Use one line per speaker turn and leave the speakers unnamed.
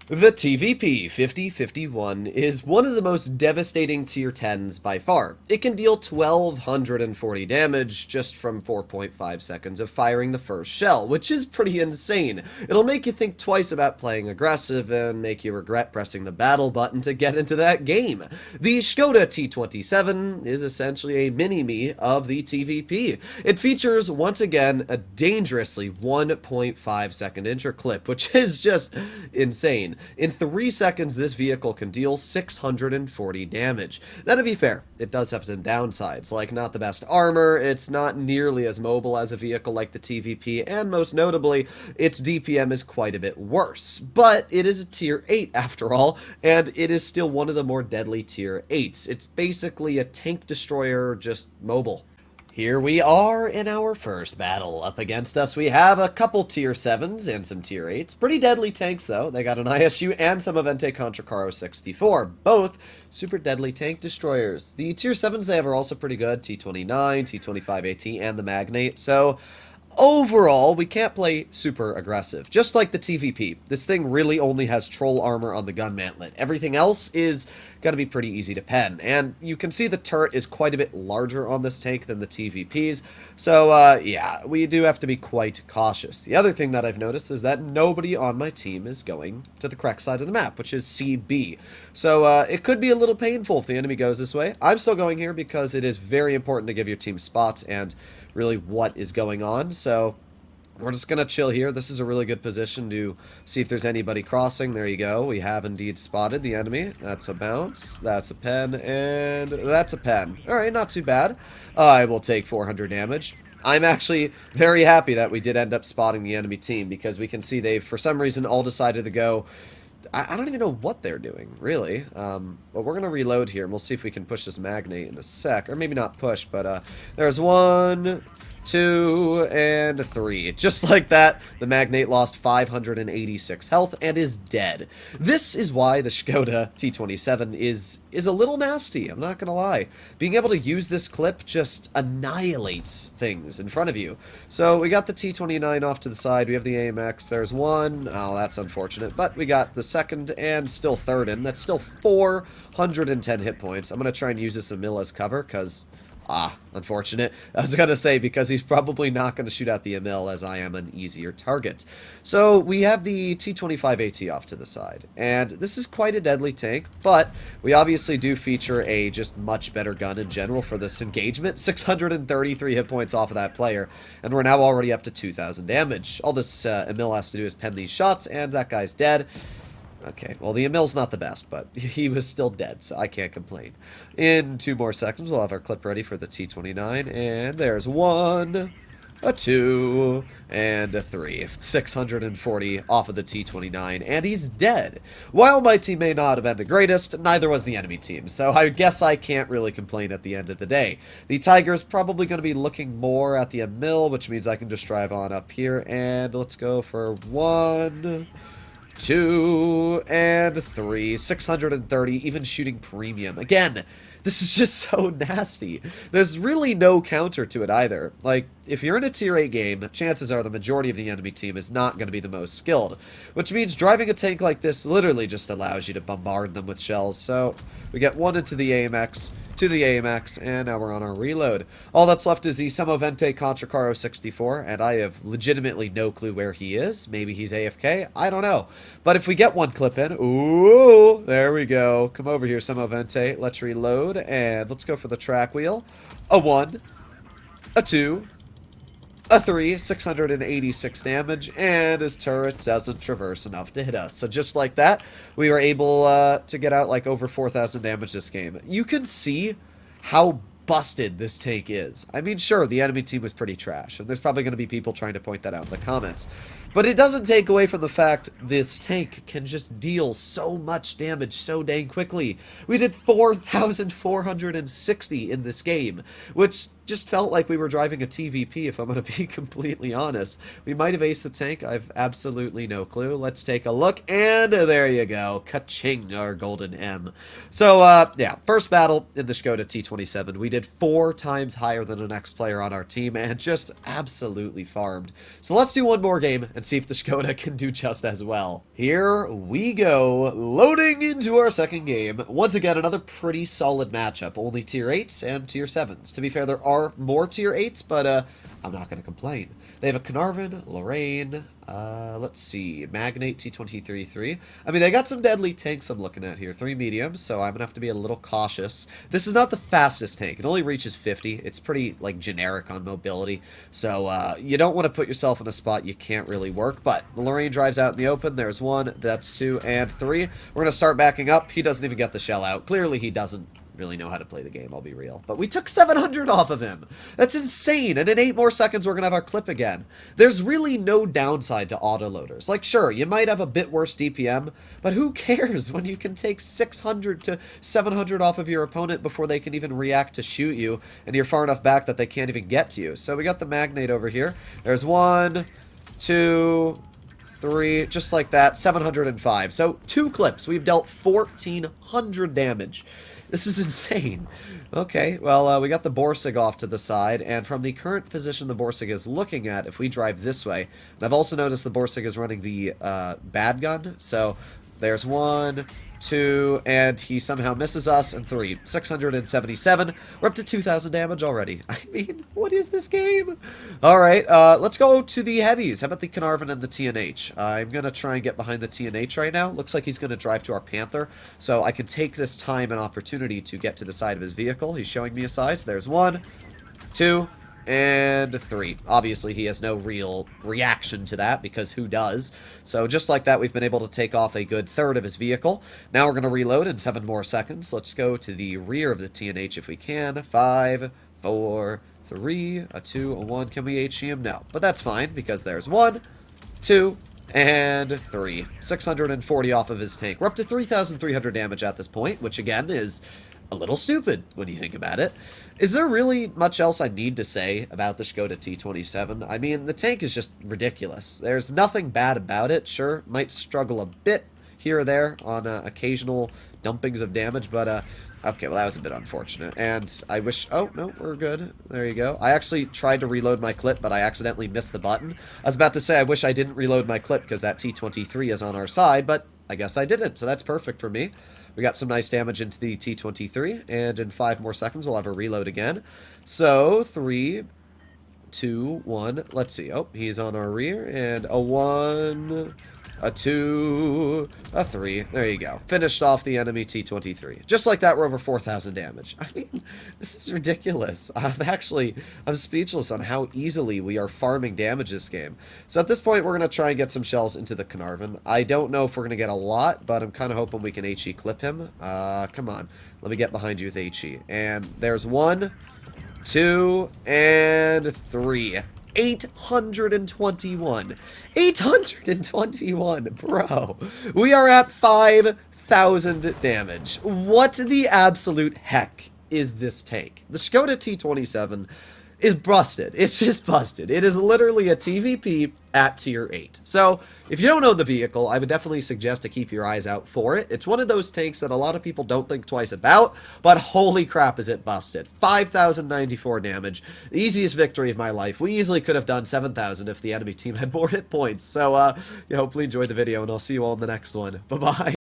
The TVP 5051 is one of the most devastating tier 10s by far. It can deal 1240 damage just from 4.5 seconds of firing the first shell, which is pretty insane. It'll make you think twice about playing aggressive and make you regret pressing the battle button to get into that game. The Skoda T27 is essentially a mini-me of the TVP. It features, once again, a dangerously 1.5 second intro clip, which is just insane. In 3 seconds, this vehicle can deal 640 damage. Now, to be fair, it does have some downsides, like not the best armor, it's not nearly as mobile as a vehicle like the TVP, and most notably, its DPM is quite a bit worse. But it is a tier 8 after all, and it is still one of the more deadly tier 8s. It's basically a tank destroyer, just mobile. Here we are in our first battle. Up against us, we have a couple tier 7s and some tier 8s. Pretty deadly tanks, though. They got an ISU and some Avente Contra Caro 64. Both super deadly tank destroyers. The tier 7s they have are also pretty good. T29, T25AT, and the Magnate. So overall, we can't play super aggressive. Just like the TVP, this thing really only has troll armor on the gun mantlet. Everything else is going to be pretty easy to pen. And you can see the turret is quite a bit larger on this tank than the TVP's. So, yeah, we do have to be quite cautious. The other thing that I've noticed is that nobody on my team is going to the correct side of the map, which is CB. So, it could be a little painful if the enemy goes this way. I'm still going here because it is very important to give your team spots and really what is going on. So we're just going to chill here. This is a really good position to see if there's anybody crossing. There you go. We have indeed spotted the enemy. That's a bounce. That's a pen. And that's a pen. All right, not too bad. I will take 400 damage. I'm actually very happy that we did end up spotting the enemy team because we can see they've, for some reason, all decided to go. I don't even know what they're doing, really. But we're going to reload here, and we'll see if we can push this Magnate in a sec. Or maybe not push, but there's 1, 2, and 3. Just like that, the Magnate lost 586 health and is dead. This is why the Skoda T27 is a little nasty, I'm not gonna lie. Being able to use this clip just annihilates things in front of you. So we got the T29 off to the side, we have the AMX, there's one. Oh, that's unfortunate, but we got the second and still third in. That's still 410 hit points. I'm gonna try and use this Emil as cover, because unfortunate. I was going to say, because he's probably not going to shoot out the Emil, as I am an easier target. So we have the T25AT off to the side, and this is quite a deadly tank, but we obviously do feature a just much better gun in general for this engagement. 633 hit points off of that player, and we're now already up to 2,000 damage. All this Emil has to do is pen these shots, and that guy's dead. Okay, well, the Emil's not the best, but he was still dead, so I can't complain. In 2 more seconds, we'll have our clip ready for the T29, and there's 1, a 2, and a 3. 640 off of the T29, and he's dead. While my team may not have been the greatest, neither was the enemy team, so I guess I can't really complain at the end of the day. The Tiger's probably going to be looking more at the Emil, which means I can just drive on up here, and let's go for 1... 2, and 3, 630, even shooting premium. Again, this is just so nasty. There's really no counter to it either. Like, if you're in a tier 8 game, chances are the majority of the enemy team is not going to be the most skilled, which means driving a tank like this literally just allows you to bombard them with shells. So we get 1 into the AMX, to the AMX, and now we're on our reload. All that's left is the Avente Contra Caro 64, and I have legitimately no clue where he is. Maybe he's AFK, I don't know. But if we get one clip in, ooh, there we go. Come over here, Avente. Let's reload, and let's go for the track wheel. A 1, a 2, a 3, 686 damage, and his turret doesn't traverse enough to hit us. So just like that, we were able to get out like over 4,000 damage this game. You can see how busted this tank is. I mean, sure, the enemy team was pretty trash, and there's probably going to be people trying to point that out in the comments. But it doesn't take away from the fact this tank can just deal so much damage so dang quickly. We did 4,460 in this game, which just felt like we were driving a TVP, if I'm going to be completely honest. We might have aced the tank. I've absolutely no clue. Let's take a look, and there you go. Ka-ching, our golden M. So, yeah, first battle in the Skoda T27. We did 4 times higher than the next player on our team, and just absolutely farmed. So let's do one more game, and see if the Skoda can do just as well. Here we go, loading into our second game. Once again, another pretty solid matchup. Only tier 8s and tier 7s. To be fair, there are more tier 8s, but I'm not going to complain. They have a Carnarvon, Lorraine, let's see, Magnate T23-3. I mean, they got some deadly tanks I'm looking at here. 3 mediums, so I'm going to have to be a little cautious. This is not the fastest tank. It only reaches 50. It's pretty, like, generic on mobility. So, you don't want to put yourself in a spot you can't really work. But the Lorraine drives out in the open. There's 1, that's 2, and 3. We're going to start backing up. He doesn't even get the shell out. Clearly, he doesn't really know how to play the game, I'll be real. But we took 700 off of him. That's insane. And in 8 more seconds, we're going to have our clip again. There's really no downside to autoloaders. Like, sure, you might have a bit worse DPM, but who cares when you can take 600 to 700 off of your opponent before they can even react to shoot you, and you're far enough back that they can't even get to you. So we got the Magnate over here. There's 1, 2, 3, just like that, 705. So 2 clips. We've dealt 1,400 damage. This is insane. Okay, well, we got the Borsig off to the side, and from the current position the Borsig is looking at, if we drive this way, and I've also noticed the Borsig is running the bad gun, so there's 1, 2, and he somehow misses us, and 3. 677. We're up to 2,000 damage already. I mean, what is this game? Alright, let's go to the heavies. How about the Carnarvon and the TNH? I'm going to try and get behind the TNH right now. Looks like he's going to drive to our Panther, so I can take this time and opportunity to get to the side of his vehicle. He's showing me a side, so there's 1, 2, and 3. Obviously, he has no real reaction to that, because who does? So just like that, we've been able to take off a good third of his vehicle. Now we're going to reload in 7 more seconds. Let's go to the rear of the TNH if we can. 5, 4, 3, a 2, a 1. Can we HE him? No. But that's fine, because there's 1, 2, and 3. 640 off of his tank. We're up to 3,300 damage at this point, which again is a little stupid when you think about it. Is there really much else I need to say about the Skoda T27? I mean, the tank is just ridiculous. There's nothing bad about it. Sure, might struggle a bit here or there on occasional dumpings of damage, but okay, well, that was a bit unfortunate. And I wish... Oh, no, we're good. There you go. I actually tried to reload my clip, but I accidentally missed the button. I was about to say I wish I didn't reload my clip because that T23 is on our side, but I guess I didn't, so that's perfect for me. We got some nice damage into the T23, and in 5 more seconds, we'll have a reload again. So, 3, 2, 1. Let's see. Oh, he's on our rear, and a 1, a 2, a 3. There you go. Finished off the enemy T23. Just like that, we're over 4,000 damage. I mean, this is ridiculous. I'm speechless on how easily we are farming damage this game. So at this point, we're going to try and get some shells into the Carnarvon. I don't know if we're going to get a lot, but I'm kind of hoping we can HE clip him. Come on. Let me get behind you with HE. And there's 1, 2, and 3. 821. 821, bro. We are at 5,000 damage. What the absolute heck is this tank? The Skoda T27 is busted. It's just busted. It is literally a TVP at tier 8. So, if you don't own the vehicle, I would definitely suggest to keep your eyes out for it. It's one of those tanks that a lot of people don't think twice about, but holy crap is it busted. 5,094 damage. The easiest victory of my life. We easily could have done 7,000 if the enemy team had more hit points. So, you hopefully enjoyed the video, and I'll see you all in the next one. Bye-bye.